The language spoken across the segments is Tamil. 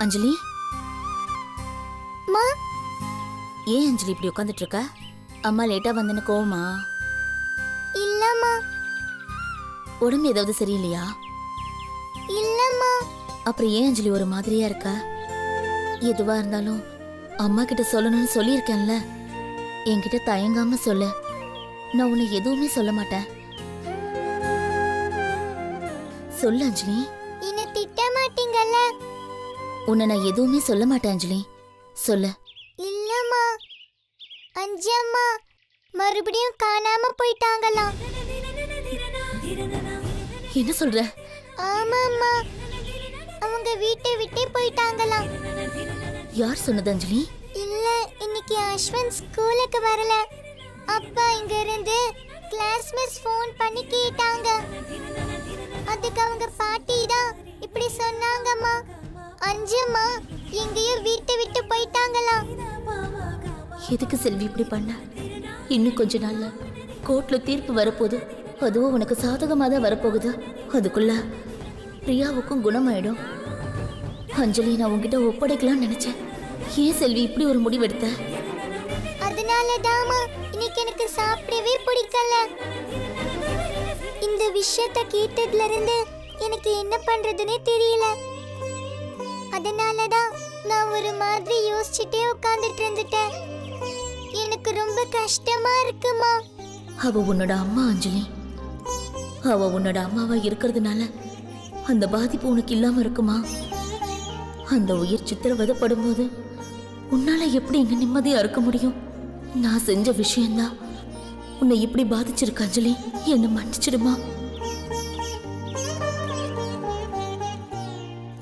அஞ்சலி, மா ஏன் அஞ்சலி இப்படி உட்காந்துட்டு இருக்க? அம்மா லேட்டா வந்தேன்னு கோவமா? இல்லம்மா. உடம்பு ஏதாவது சரியில்லையா? இல்லம்மா. அப்புறம் ஏன் அஞ்சலி ஒரு மாதிரியா இருக்க? எதுவா இருந்தாலும் அம்மா கிட்ட சொல்லணும்னு சொல்லியிருக்கேன்ல. என்கிட்ட தயங்காம சொல்லு, நான் உன்னை எதுவுமே சொல்ல மாட்டேன். சொல்லு அஞ்சலி. என்ன திட்ட மாட்டீங்கல்ல? உன்னை நான் எதுவுமே சொல்ல மாட்டேன் அஞ்சலி, சொல்லு. இல்லம்மா, அஞ்சம்மா மறுபடியும் காணாம போயிட்டாங்களாம். என்ன சொல்ற? ஆமாம்மா, அவங்க வீட்டை விட்டே போயிட்டாங்களாம். யார் சொன்னது அஞ்சலி? இல்ல, இன்னைக்கு அஸ்வந்த் ஸ்கூலுக்கு வரல. அப்பா இங்க இருந்து கிளாஸ்மேட்ஸ் ஃபோன் பண்ணி கேட்டாங்க. அதுக்கு அவங்க பாட்டி தான் இப்படி சொன்னாங்கம்மா. அஞ்சம்மா எங்கேயோ வீட்டை விட்டு போயிட்டாங்களாம். எதுக்கு செல்வி இப்படி பண்ண? இன்னும் கொஞ்ச நாள்ல கோர்ட்ல தீர்ப்பு வரப்போகுது. அதுவும் உனக்கு சாதகமாக தான் வரப்போகுது. அதுக்குள்ள பிரியாவுக்கும் குணமாயிடும். அஞ்சலி, நான் உன்கிட்ட ஒப்படைக்கலாம்னு நினைச்சேன். ஏன் செல்வி இப்படி ஒரு முடிவெடுத்த? அதனாலதாம்மா இன்னைக்கு எனக்கு சாப்பிடவே பிடிக்கல. இந்த விஷயத்த கேட்டதுல இருந்து எனக்கு என்ன பண்றதுன்னே தெரியல. அதனாலதான் நான் ஒரு மாதிரி யோசிச்சுட்டே உட்கார்ந்துட்டு இருந்துட்டேன். எனக்கு ரொம்ப கஷ்டமா இருக்குமா. அவ உன்னோட அம்மா அஞ்சலி. அவ உன்னோட அம்மாவா இருக்கிறதுனால அந்த பாதிப்பு உனக்கு இல்லாம இருக்குமா? அந்த உயிர் சித்திரவதைப்படும் போது உன்னால எப்படி இங்க நிம்மதியா இருக்க முடியும்? நான் செஞ்ச விஷயம்தான் உன்னை இப்படி பாதிச்சிருக்க அஞ்சலி. என்ன மன்னிச்சிடுமா?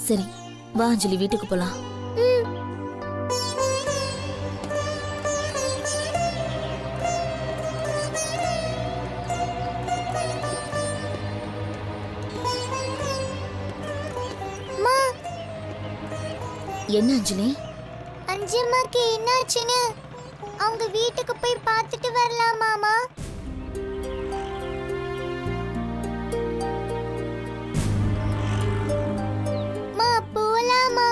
சரி வா அஞ்சலி, வீட்டுக்கு போலாம். என்ன அஞ்சலி? அஞ்சம்மாக்கு என்னாச்சுன்னு அவங்க வீட்டுக்கு போய் பார்த்துட்டு வரலாமாமா? மா போலாமா?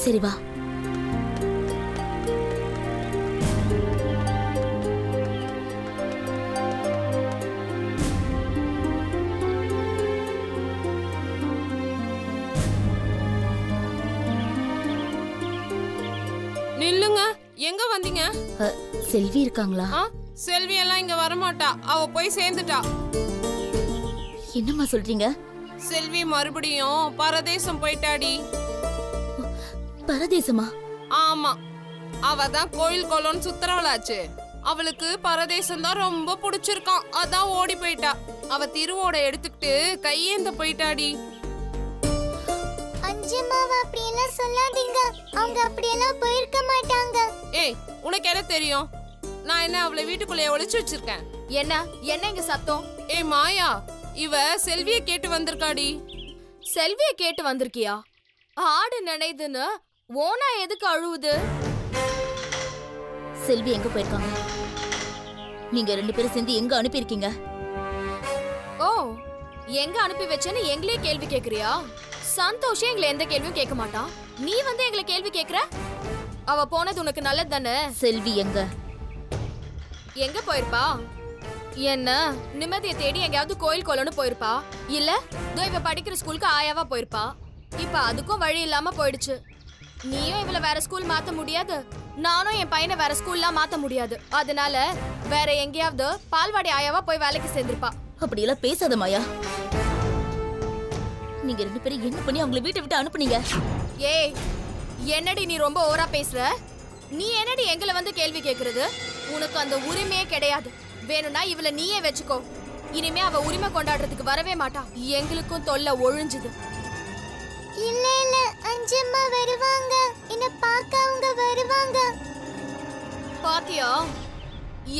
சரி வா. நில்லுங்க, எங்க வந்தீங்க? செல்வி இருக்காங்களா? செல்வி எல்லாம் இங்க வரமாட்டா, அவ போய் சேர்ந்துட்டா. என்னம்மா சொல்றீங்க? செல்வி மறுபடியும் பரதேசம் போயிட்டாடி. பரதேசமா? ஆமா, அவ தான் கோயில் கொலோன்னு சுத்துறவளாச்சு. அவளுக்கு பரதேசம் தான் ரொம்ப பிடிச்சிருக்கான், அதான் ஓடி போயிட்டா. அவ திருவோட எடுத்துக்கிட்டு கையேந்த போயிட்டாடி. அஞ்சம்மாவை அப்படியெல்லாம் சொல்லாதீங்க. அவங்க அப்படியெல்லாம் போயிருக்க மாட்டாங்க. ஏய், உனக்கு என்ன தெரியும்? நான் என்ன அவளை வீட்டுக்குள்ளே ஒளிச்சு வச்சிருக்கேன்? என்ன என்ன இங்க சத்தம்? ஏய் மாயா, இவ செல்விய கேட்டு வந்திருக்காடி. செல்விய கேட்டு வந்திருக்கியா? ஆடு நினைதுன்னு ஓனா எதுக்கு அழுவுது? செல்வி எங்க போயிருக்காங்க? நீங்க ரெண்டு பேரும் சேர்ந்து எங்க அனுப்பியிருக்கீங்க? ஓ, எங்க அனுப்பி வச்சேன்னு எங்களே கேள்வி கேக்குறியா? சந்தோஷம் எங்களை எந்த கேள்வியும் கேட்க மாட்டான். நீ வந்து எங்களை கேள்வி கேக்குற? அவ போனது உனக்கு நல்லது தானே? செல்வி எங்க எங்க போயிருப்பா? என்ன நிம்மதியை தேடி எங்கயாவது கோயில் கொலன்னு போயிருப்பா, இல்ல இவ படிக்கிற ஸ்கூலுக்கு ஆயாவா போயிருப்பா. இப்ப அதுக்கும் வழி இல்லாம போயிடுச்சு. நீயும் இவள வேற ஸ்கூல் மாத்த முடியாது, நானும் என் பையனை வேற ஸ்கூல்லாம் மாத்த முடியாது. அதனால வேற எங்கேயாவது பால்வாடி ஆயாவா போய் வேலைக்கு சேர்ந்திருப்பா. அப்படியெல்லாம் பேசாத மாயா. நீங்க ரெண்டு பேரும் என்ன பண்ணி அவங்கள வீட்டை விட்டு அனுப்புனீங்க? ஏய், என்னடி நீ ரொம்ப ஓவரா பேசுற? நீ என்னடி எங்களை வந்து கேள்வி கேக்குறது? உனக்கு அந்த உரிமையே கிடையாது. வேணும்னா இவள நீயே வச்சுக்கோ. இனிமே அவ உரிமை கொண்டாடுறதுக்கு வரவே மாட்டா. எங்களுக்கும் தொல்லை ஒழிஞ்சுது. இல்ல இல்ல, அஞ்சம்மா வருவாங்க. என்ன பார்க்க அவங்க வருவாங்க. பாத்தியா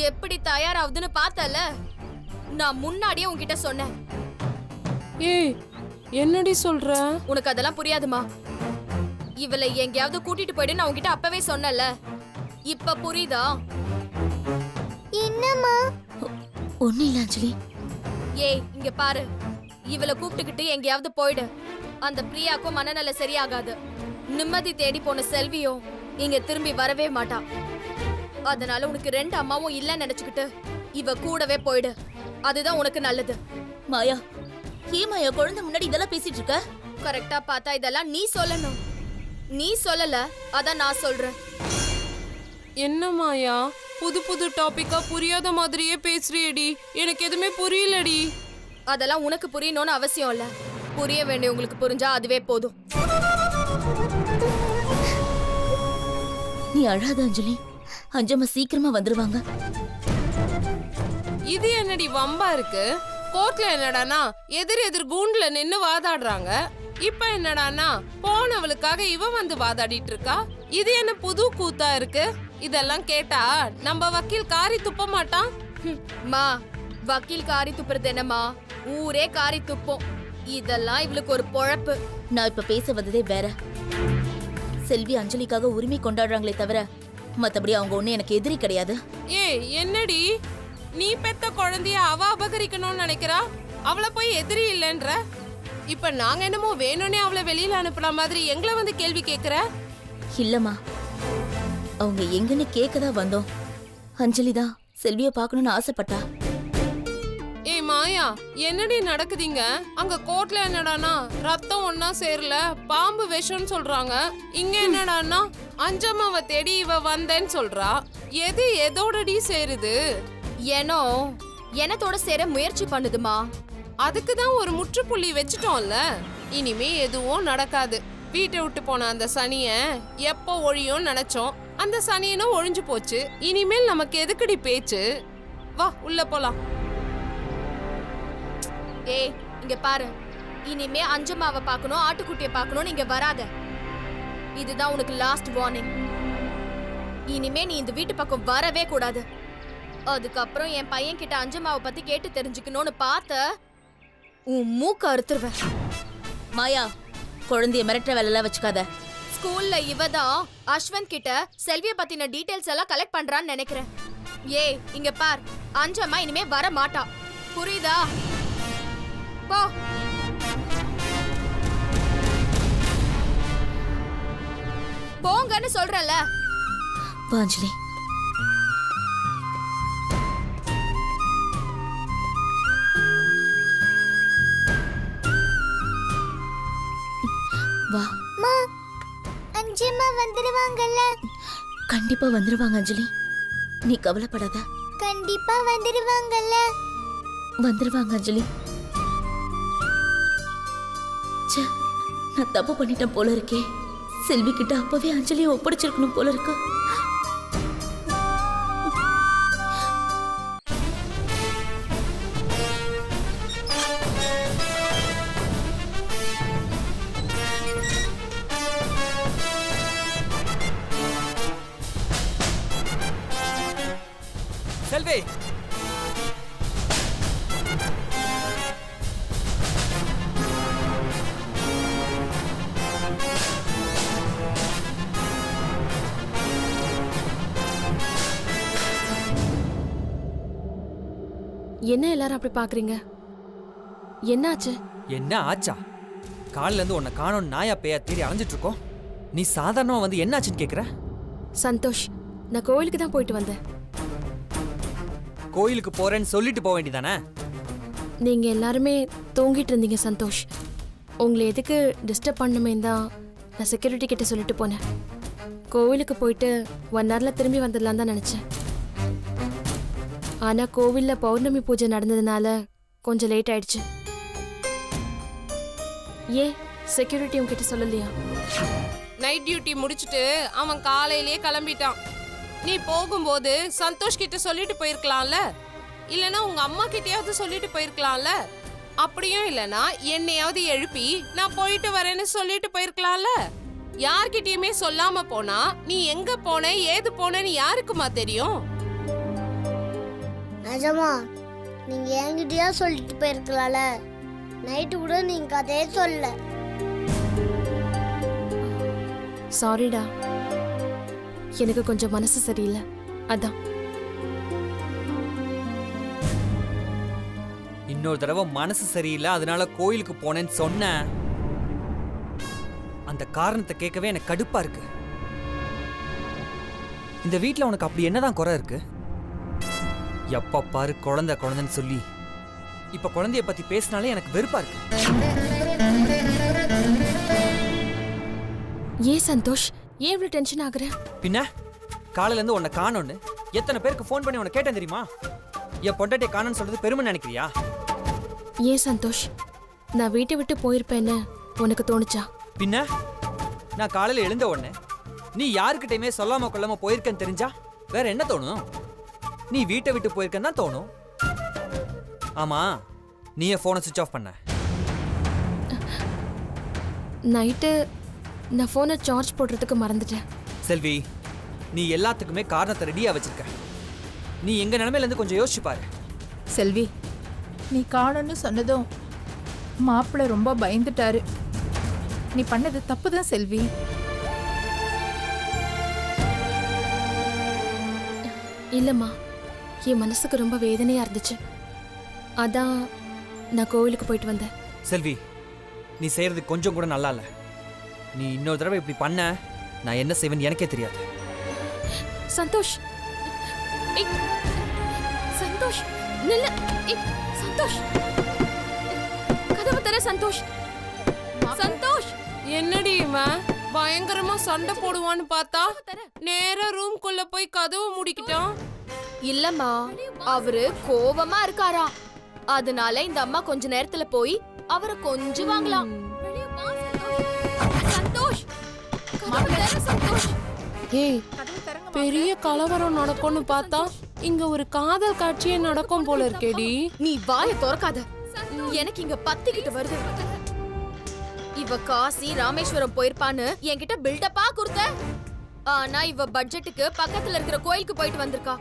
எப்படி தயாராகுதுன்னு பார்த்தல? நான் முன்னாடியே உன்கிட்ட சொன்னேன். ஏய், என்னடி சொல்ற? உனக்கு அதெல்லாம் புரியாதுமா. இவளை எங்கேயாவது கூட்டிட்டு போயிடு நான் உன்கிட்ட அப்பவே சொன்னல. இப்ப புரியுதா? என்னம்மா? ஒண்ணு இல்ல அஞ்சலி. ஏய், இங்க பாரு. இவளை கூப்பிட்டுக்கிட்டு எங்கேயாவது போயிடு. அந்த பிரியாக்கும் மனநல சரியாகாது. நிம்மதி தேடி போன செல்வியும் இங்க திரும்பி வரவே மாட்டா. அதனால உனக்கு 2 அம்மாவும் இல்லன்னு நினைச்சுக்கிட்டு இவ கூடவே போயிடு. அதுதான் உனக்கு நல்லது. மாயா, ஏன் மாயா குழந்தை முன்னாடி இதெல்லாம் பேசிட்டு இருக்க? கரெக்டா பார்த்தா இதெல்லாம் நீ சொல்லணும். நீ சொல்லல, அதான் நான் சொல்றேன். என்ன மாயா, புது புது டாபிக்கா புரியாத மாதிரியே பேசுறியடி. எனக்கு எதுவுமே புரியலடி. அதெல்லாம் உனக்கு புரியணும்னு அவசியம் இல்ல. புரிய வேண்டிய உங்களுக்கு புரிஞ்சா அதுவே போதும். நீ அழாத அஞ்சலி, அஞ்சம்மா சீக்கிரமா வந்துருவாங்க. இது என்னடி வம்பா இருக்கு? கோர்ட்ல என்னடானா எதிர் கூண்டுல நின்னு வாதாடுறாங்க. இப்ப என்னடானா போனவளுக்காக இவ வந்து வாதாடிட்டு இருக்கா. இது என்ன புது கூத்தா இருக்கு? இதெல்லாம் கேட்டா நம்ம வக்கீல் காரி துப்ப மாட்டான். மா, வக்கீல் காரி துப்புறது என்னமா? ஊரே காரி துப்போம். இதெல்லாம் இவளுக்கு ஒரு பொழப்பு. நான் இப்ப பேச வந்ததே வேற. செல்வி அஞ்சலிக்காக உரிமை கொண்டாடுறாங்களே தவிர மத்தபடி அவங்க ஒண்ணு எனக்கு எதிரி கிடையாது. ஏய் என்னடி, நீ பெத்த குழந்தைய அவ அபகரிக்கணும்னு நினைக்கிறா, அவளை போய் எதிரி இல்லைன்ற. இப்ப நாங்க என்னமோ வேணும்னே அவளை வெளியில அனுப்புன மாதிரி எங்களை வந்து கேள்வி கேக்குற? இல்லம்மா, அவங்க எங்கன்னு கேட்கதான் வந்தோம். அஞ்சலி தான் செல்விய பார்க்கணும்னு ஆசைப்பட்டா. ஏய் மாயா, என்னடி நடக்குதுங்க அங்க? கோர்ட்ல என்னடானா ரத்தம் ஒன்னா சேரல, பாம்பு விஷம்னு சொல்றாங்க. இங்க என்னடானா அஞ்சம்மாவை தேடி இவ வந்தேன்னு சொல்றா. எது எதோடடி சேருது? ஏனோ எனத்தோட சேர முயற்சி பண்ணுதுமா. அதுக்கு தான் ஒரு முற்றுப்புள்ளி வச்சுட்டோம்ல. இனிமே எதுவும் நடக்காது. வீட்டை விட்டு போன அந்த சனிய எப்போ ஒழியும் நினைச்சோம். அந்த சனியனும் ஒழிஞ்சு போச்சு. இனிமேல் நமக்கு எதுக்குடி பேச்சு? வா உள்ள போலாம். ஏய் இங்க பாரு, இனிமே அஞ்சம்மாவை பார்க்கணும், ஆட்டுக்குட்டியை பார்க்கணும் இங்க வராத. இதுதான் உனக்கு லாஸ்ட் வார்னிங். இனிமே நீ இந்த வீட்டு பக்கம் வரவே கூடாது. அதுக்கப்புறம் என் பையன் கிட்ட அஞ்சம்மாவை பத்தி கேட்டு தெரிஞ்சுக்கணும்னு பார்த்த உன் மூக்க அறுத்துருவேன். மாயா, குழந்தைய மிரட்டுற வேலையெல்லாம் வச்சுக்காத. ஸ்கூல்ல இவதான் அஸ்வந்த் கிட்ட செல்விய பத்தின டீடைல்ஸ் எல்லாம் கலெக்ட் பண்றான்னு நினைக்கிறேன். ஏய் இங்க பார், அஞ்சம்மா இனிமே வர மாட்டா. புரியுதா? போ. போங்கன்னு சொல்றல. வா அஞ்சலி. வா. அம்மா, அஞ்சம்மா வந்துருவாங்கல்ல? கண்டிப்பா வந்துருவாங்க அஞ்சலி, நீ கவலைப்படாத. கண்டிப்பா வந்துருவாங்கல்ல? வந்துருவாங்க அஞ்சலி. ச்சே, நான் தப்பு பண்ணிட்டேன் போல இருக்கே. செல்வி கிட்ட அப்பவே அஞ்சலியை ஒப்படைச்சிருக்கணும் போல இருக்கு. செல்வி, என்ன எல்லாரும் அப்படி பாக்குறீங்க? என்னாச்சு? என்ன ஆச்சா? காலையில இருந்து உன்னை காணோம் நாயா பேயா தேடி அலைஞ்சிட்டு இருக்கோம். நீ சாதாரணமா வந்து என்னாச்சுன்னு கேக்குற? சந்தோஷ், நான் கோயிலுக்கு தான் போயிட்டு வந்தேன். கோயிலுக்கு போறேன்னு சொல்லிட்டு போக வேண்டியதானே? நீங்க எல்லாருமே தூங்கிட்டு இருந்தீங்க சந்தோஷ். உங்களை எதுக்கு டிஸ்டர்ப் பண்ணுமே தான் நான் செக்யூரிட்டி கிட்ட சொல்லிட்டு போனேன். கோவிலுக்கு போயிட்டு 1 ஹவர்ல திரும்பி வந்துடலாம் தான் நினைச்சேன். ஆனா கோவில்ல பௌர்ணமி பூஜை நடந்ததுனால கொஞ்சம் லேட் ஆயிடுச்சு. ஏன் செக்யூரிட்டி உங்ககிட்ட சொல்லலையா? நைட் டியூட்டி முடிச்சிட்டு அவன் காலையிலேயே கிளம்பிட்டான். நீ போகும்போது சந்தோஷ் கிட்ட சொல்லிட்டு போயிருக்கலாம்ல, இல்லனா உங்க அம்மா கிட்டயாவது சொல்லிட்டு போயிருக்கலாம்ல. அப்படியும் இல்லனா என்னையாவது எழுப்பி நான் போயிட்டு வரேன்னு சொல்லிட்டு போயிருக்கலாம்ல. யார்கிட்டயுமே சொல்லாம போனா நீ எங்க போன ஏது போனேன்னு யாருக்குமா தெரியும்? நிஜமா நீங்க என்கிட்டயா சொல்லிட்டு போயிருக்கலாம்ல. நைட்டு கூட நீங்க அதே சொல்ல. சாரிடா, எனக்கு கொஞ்சம் மனசு சரியில்லை, அதான். இன்னொரு தடவை மனசு சரியில்லை அதனால கோயிலுக்கு போனேன்னு சொன்ன. அந்த காரணத்தை கேட்கவே எனக்கு கடுப்பா இருக்கு. இந்த வீட்ல உனக்கு அப்படி என்னதான் குறை இருக்கு? எப்ப பாரு குழந்தை குழந்தைன்னு சொல்லி இப்ப குழந்தைய பத்தி பேசினாலே எனக்கு வெறுப்பா இருக்கு. ஏன் சந்தோஷ், ஏன் இவ்வளவு டென்ஷன் ஆகுற? பின்ன காலையில இருந்து உன்னை காணோன்னு எத்தனை பேருக்கு ஃபோன் பண்ணி உன்னை கேட்டேன் தெரியுமா? என் பொண்டாட்டியை காணோன்னு சொல்றது பெருமை நினைக்கிறியா? ஏன் சந்தோஷ், நான் வீட்டை விட்டு போயிருப்பேன்னு உனக்கு தோணுச்சா? பின்ன நான் காலையில எழுந்த உடனே நீ யாருக்கிட்டையுமே சொல்லாம கொள்ளாம போயிருக்கேன்னு தெரிஞ்சா வேற என்ன தோணும்? நீ வீட்டை விட்டு போயிருக்கேன்னு தான் தோணும். ஆமா, நீ என் போனை சுவிட்ச் ஆஃப் பண்ண? நைட்டு நான் ஃபோனை சார்ஜ் போடுறதுக்கு மறந்துட்டேன். செல்வி, நீ எல்லாத்துக்குமே காரணத்தை ரெடியா வச்சிருக்க. நீ எங்க நிலைமையில இருந்து கொஞ்சம் யோசிச்சு பாரு. செல்வி, நீ காணோன்னு சொன்னதும் மாப்பிள்ளை ரொம்ப பயந்துட்டாரு. நீ பண்ணது தப்பு தான் செல்வி. இல்லம்மா, என் மனசுக்கு ரொம்ப வேதனையா இருந்துச்சு. அதான் நான் கோவிலுக்கு போயிட்டு வந்தேன். செல்வி, நீ செய்யறது கொஞ்சம் கூட நல்லா இல்ல. நீ இன்னொரு தடவை இப்படி பண்ண நான் என்ன செய்வேன்னு எனக்கே தெரியாது. சந்தோஷ், ஏய், சந்தோஷ் நில்லு. ஏய், சந்தோஷ், கதவு தர. சந்தோஷ், சந்தோஷ். என்னடி இவன் பயங்கரமா சண்டை போடுவான்னு பார்த்தா நேரா ரூம்குள்ள போய் கதவு மூடிக்கிட்டான். இல்லம்மா, அவரு கோவமா இருக்காரா, அதனால இந்த அம்மா கொஞ்ச நேரத்துல போய் அவரை கொஞ்சம் வாங்கலாம். சந்தோஷ், கதவு தர. சந்தோஷ். ஏய், பெரிய கலவரம் நடக்கும்னு பார்த்தா இங்க ஒரு காதல் காட்சியே நடக்கும் போல இருக்கேடி. நீ வாயை திறக்காத, எனக்கு இங்க பத்திக்கிட்டு வருது. இவ காசி ராமேஸ்வரம் போயிருப்பான்னு என்கிட்ட பில்டப்பா கொடுத்த. ஆனா இவ பட்ஜெட்டுக்கு பக்கத்துல இருக்கிற கோயிலுக்கு போயிட்டு வந்திருக்கா.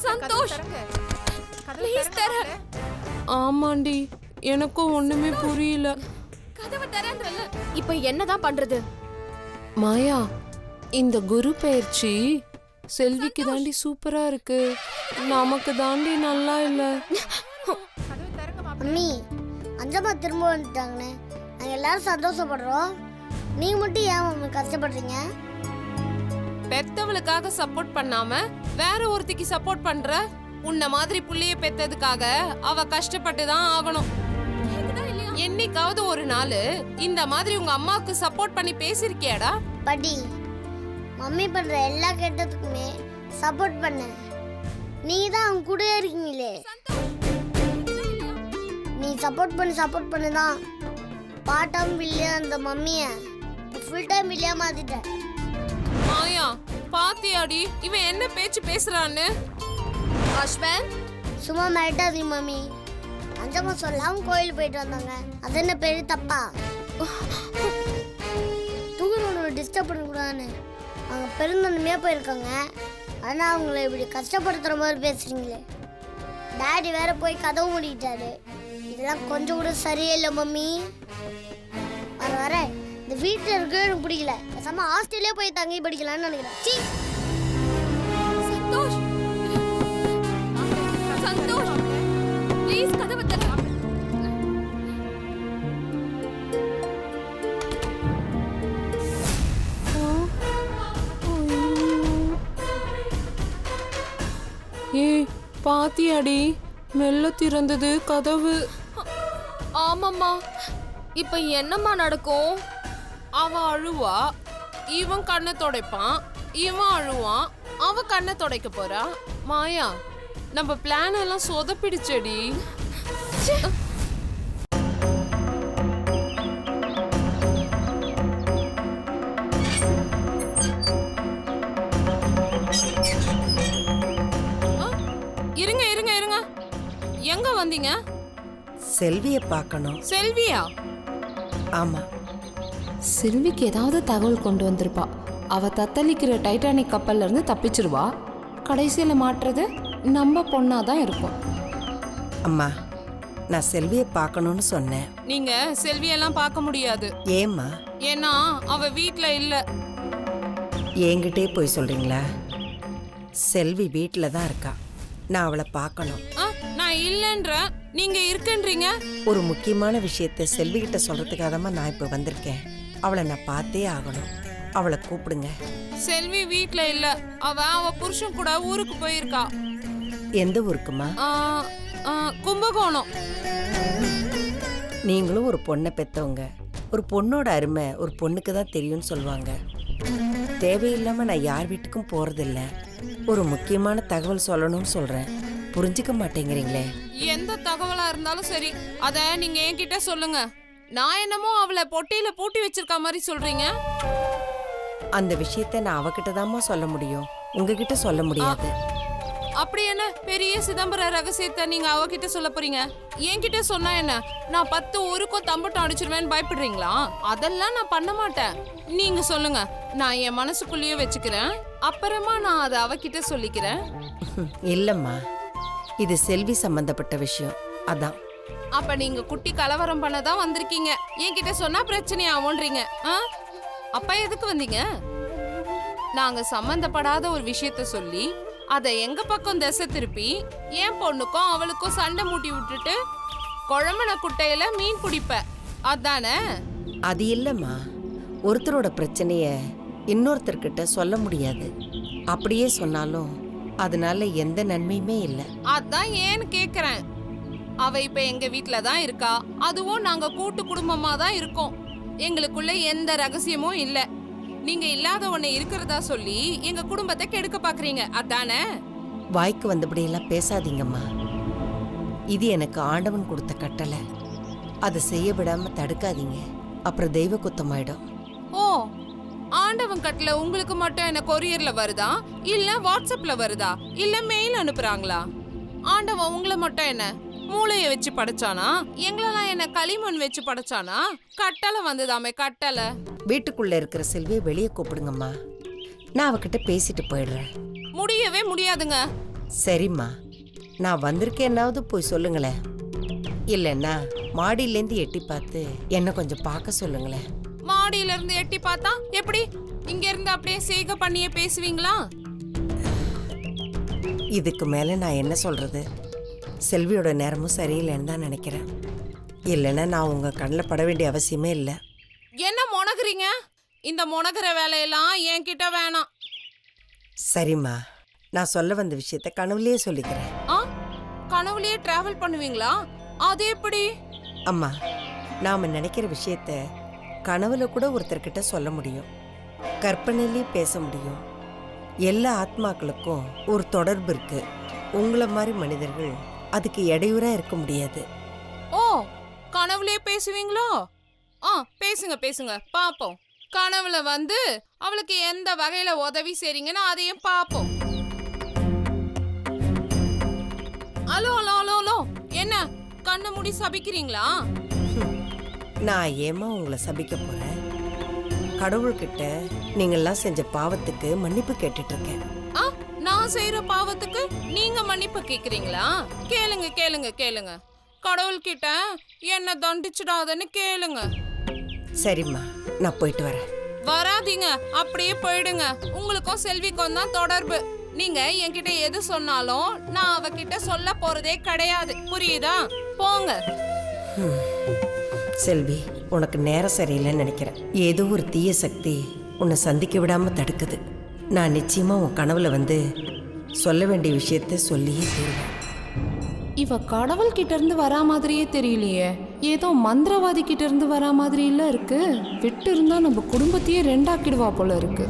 சந்தோஷ், ப்ளீஸ் தர. ஆமாண்டி, எனக்கும் ஒண்ணுமே புரியல. கதவை தரன்றல. இப்ப என்னதான் பண்றது? மாயா, இந்த குரு பயிற்சி செல்விக்கு தாண்டி சூப்பரா இருக்கு, நமக்கு தாண்டி நல்லா இல்ல. மம்மி, அஞ்சம்மா திரும்ப வந்துட்டாங்கண்ணே. நாங்கள் எல்லாரும் சந்தோஷப்படுறோம். நீங்க மட்டும் ஏன் மம்மி கஷ்டப்படுறீங்க? பெத்தவளுக்காக சப்போர்ட் பண்ணாம வேற ஒருத்திக்கு சப்போர்ட் பண்ற. உன்ன மாதிரி புள்ளைய பெத்ததுக்காக அவ கஷ்டப்பட்டு தான் ஆகணும். என்னைக்காவது ஒரு நாள் இந்த மாதிரி உங்க அம்மாவுக்கு சப்போர்ட் பண்ணி பேசிருக்கியாடா? படி, மம்மி பண்ற எல்லா கெட்டதுக்குமே சப்போர்ட் பண்ண. நீங்க தான் அவங்க கூடயே இருக்கீங்களே. நீ சப்போர்ட் பண்ணி தான் பார்ட் டைம் வில்லியா அந்த மம்மிய ஃபுல் டைம் வில்லியா மாத்திட்ட. மாயா, பாத்தியாடி இவன் என்ன பேச்சு பேசுறான்னு? அஸ்வன், சும்மா மிரட்டாதீங்க மம்மி. அஞ்சம்மா சொல்லாம கோயில் போயிட்டு வந்தாங்க, அது என்ன பெரிய தப்பா? தூங்குறவனோட டிஸ்டர்ப் பண்ணக்கூடாதுன்னு அவங்க பெருந்தன்மையா போயிருக்காங்க. ஆனா அவங்கள இப்படி கஷ்டப்படுத்துற மாதிரி பேசுறீங்களே. டாடி வேற போய் கதவு மூடிட்டாரு. இதெல்லாம் கொஞ்சம் கூட சரியே இல்லை மம்மி. வர இந்த வீட்டில் இருக்கவே எனக்கு பிடிக்கல. பேசாம ஹாஸ்டல்லே போய் தங்கி படிக்கலாம்னு நினைக்கிறேன். சீ. சந்தோஷ், சந்தோஷ், ப்ளீஸ் கதவை தர. ஏய், பாத்தியாடி மெல்ல திறந்தது கதவு. ஆமாம்மா, இப்ப என்னம்மா நடக்கும்? அவ அழுவா, இவன் கண்ணை துடைப்பான். இவன் அழுவான், அவ கண்ணை துடைக்க போறா. மாயா, நம்ம பிளான் எல்லாம் சொதப்பிடுச்சடி. இருங்க இருங்க இருங்க, எங்க வந்தீங்க? செல்வியை பார்க்கணும். செல்வியா? ஆமா, செல்விக்கு ஏதாவது தகவல் கொண்டு வந்திருப்பா. அவ தத்தளிக்கிற டைட்டானிக் கப்பல்ல இருந்து தப்பிச்சிருவா. கடைசியில் மாட்டுறது நம்ம பொண்ணாதான் இருக்கும். அம்மா, நான் செல்வியை பார்க்கணும்னு சொன்னேன். நீங்க செல்வியெல்லாம் பார்க்க முடியாது. ஏம்மா? ஏன்னா அவ வீட்ல இல்ல. என்கிட்டே போய் சொல்றீங்களா? செல்வி வீட்டில் தான் இருக்கா. நான் அவளை பார்க்கணும். நான் இல்லன்ற, நீங்க இருக்குன்றீங்க. ஒரு முக்கியமான விஷயத்தை செல்வி கிட்ட சொல்றதுக்காக தான் நான் இப்போ வந்திருக்கேன். அவளை நான் பார்த்தே ஆகணும். அவளை கூப்பிடுங்க. செல்வி வீட்ல இல்ல. அவ புருஷன் கூட ஊருக்கு போயிருக்கா. எந்த ஊருக்குமா? கும்பகோணம். நீங்களும் ஒரு பொண்ணை பெத்தவங்க. ஒரு பொண்ணோட அருமை ஒரு பொண்ணுக்கு தான் தெரியும்னு சொல்லுவாங்க. தேவையில்லாம நான் யார் வீட்டுக்கும் போறதில்ல. ஒரு முக்கியமான தகவல் சொல்லணும்னு சொல்றேன். புரிஞ்சுக்க மாட்டேங்கிறீங்களே. எந்த தகவலா இருந்தாலும் சரி, அத நீங்க என்கிட்ட சொல்லுங்க. நான் என்னமோ அவளை பொட்டியில பூட்டி வச்சிருக்க மாதிரி சொல்றீங்க. அந்த விஷயத்த நான் அவகிட்ட தாம்மா சொல்ல முடியும், உங்ககிட்ட சொல்ல முடியாது. அப்படி என்ன பெரிய சிதம்பர ரகசியத்தை நீங்க அவகிட்ட சொல்ல போறீங்க? என்கிட்ட சொன்னா என்ன? நான் 10 ஊருக்கும் தம்பட்டம் அடிச்சிருவேன்னு பயப்படுறீங்களா? அதெல்லாம் நான் பண்ண மாட்டேன். நீங்க சொல்லுங்க, நான் என் மனசுக்குள்ளேயே வச்சுக்கிறேன். அப்புறமா நான் அதை அவகிட்ட சொல்லிக்கிறேன். இல்லம்மா, இது செல்வி சம்பந்தப்பட்ட விஷயம். அதான். அப்ப நீங்க குட்டி கலவரம் பண்ணதான் வந்திருக்கீங்க. என்கிட்ட சொன்னா பிரச்சனை ஆகும்ன்றீங்க. அப்ப எதுக்கு வந்தீங்க? நாங்க சம்பந்தப்படாத ஒரு விஷயத்த சொல்லி அதை எங்க பக்கம் திசை திருப்பி என் பொண்ணுக்கும் அவளுக்கும் சண்டை மூட்டி விட்டுட்டு குழம்புன குட்டையில மீன் பிடிப்ப, அதானே? அது இல்லம்மா, ஒருத்தரோட பிரச்சனைய இன்னொருத்தர்கிட்ட சொல்ல முடியாது. அப்படியே சொன்னாலும் அதனால எந்த நன்மையுமே இல்லை. அதான் ஏன்னு கேக்குறேன். அவ இப்ப எங்க வீட்ல தான் இருக்கா. அதுவும் நாங்க கூட்டு குடும்பமா தான் இருக்கோம். எங்களுக்குள்ள எந்த ரகசியமும் இல்ல. நீங்க இல்லாத ஒண்ணு இருக்கிறதா சொல்லி எங்க குடும்பத்தை கெடுக்க பாக்குறீங்க, அதானே? வாய்க்கு வந்தபடியெல்லாம் பேசாதீங்கம்மா. இது எனக்கு ஆண்டவன் கொடுத்த கட்டளை. அதை செய்ய விடாம தடுக்காதீங்க, அப்புறம் தெய்வ குத்தமாயிடும். ஓ, ஆண்டவன் கட்டளை உங்களுக்கு மட்டும் என்ன கொரியர்ல வருதா, இல்ல வாட்ஸ்அப்ல வருதா, இல்ல மெயில் அனுப்புறாங்களா? ஆண்டவன் உங்களை மட்டும் என்ன மூளைய வச்சு படைச்சானா? எங்களெல்லாம் என்ன களிமண் வச்சு படைச்சானா? கட்டளை வந்ததாமே, கட்டளை. வீட்டுக்குள்ள இருக்கிற செல்வியை வெளியே கூப்பிடுங்கம்மா, நான் அவகிட்ட பேசிட்டு போயிடுறேன். முடியவே முடியாதுங்க. சரிம்மா, நான் வந்திருக்கேன்னாவது போய் சொல்லுங்களேன். இல்லைன்னா மாடியிலேருந்து எட்டி பார்த்து என்ன கொஞ்சம் பார்க்க சொல்லுங்களேன். மாடியில இருந்து எட்டி பார்த்தா எப்படி? இங்க இருந்து அப்படியே சேக பண்ணியே பேசுவீங்களா? இதுக்கு மேல நான் என்ன சொல்றது? செல்வியோட நேரமும் சரியில்லைன்னு தான் நினைக்கிறேன். இல்லைன்னா நான் உங்க கண்ணில் பட வேண்டிய அவசியமே இல்லை. என்ன முனகுறீங்க? இந்த முனகுற வேலையெல்லாம் என்கிட்ட வேணாம். சரிம்மா, நான் சொல்ல வந்த விஷயத்த கனவுலயே சொல்லிக்கிறேன். கனவுலயே டிராவல் பண்ணுவீங்களா? அது எப்படி? அம்மா, நாம நினைக்கிற விஷயத்த கனவுல கூட ஒருத்தர்கிட்ட சொல்ல முடியும், கற்பனையிலே பேச முடியும். எல்லா ஆத்மாக்களுக்கும் ஒரு தொடர்பு இருக்கு. உங்களை மாதிரி மனிதர்கள் அதுக்கு இடையூறா இருக்க முடியாது. ஓ, கனவுலயே பேசுவீங்களோ? பேசுங்க பேசுங்க பாப்போம். கனவுல வந்து அவளுக்கு எந்த வகையில உதவி செய்றீங்கன்னு அதையும் பாப்போம். அலோ அலோ அலோ அலோ, என்ன கண்ணை மூடி சபிக்கிறீங்களா? நான் ஏமா உங்களை சபிக்க போறேன்? கடவுள்கிட்ட நீங்கெல்லாம் செஞ்ச பாவத்துக்கு மன்னிப்பு கேட்டுட்டு இருக்கேன். நான் செய்யற பாவத்துக்கு நீங்க மன்னிப்பு கேக்குறீங்களா? கேளுங்க கேளுங்க கேளுங்க. கடவுள்கிட்ட என்ன தண்டிச்சிடாதன்னு கேளுங்க. சரிம்மா, நான் போயிட்டு வரேன். வராதீங்க, அப்படியே போயிடுங்க. உங்களுக்கும் செல்விக்கும் தான் தொடர்பு. நீங்க என்கிட்ட எது சொன்னாலும் நான் அவகிட்ட சொல்ல போறதே கிடையாது, புரியுதா? போங்க. செல்வி, உனக்கு நேரம் சரியில்லைன்னு நினைக்கிறேன். ஏதோ ஒரு தீய சக்தி உன்னை சந்திக்க விடாம தடுக்குது. நான் நிச்சயமா உன் கனவுல வந்து சொல்ல வேண்டிய விஷயத்த சொல்லியே தருவேன். இவ கடவுள் கிட்ட இருந்து வரா மாதிரியே தெரியலையே, ஏதோ மந்திரவாதி கிட்ட இருந்து வரா மாதிரி இல்ல இருக்கு. விட்டு இருந்தா நம்ம குடும்பத்தையே ரெண்டாக்கிடுவா போல இருக்கு.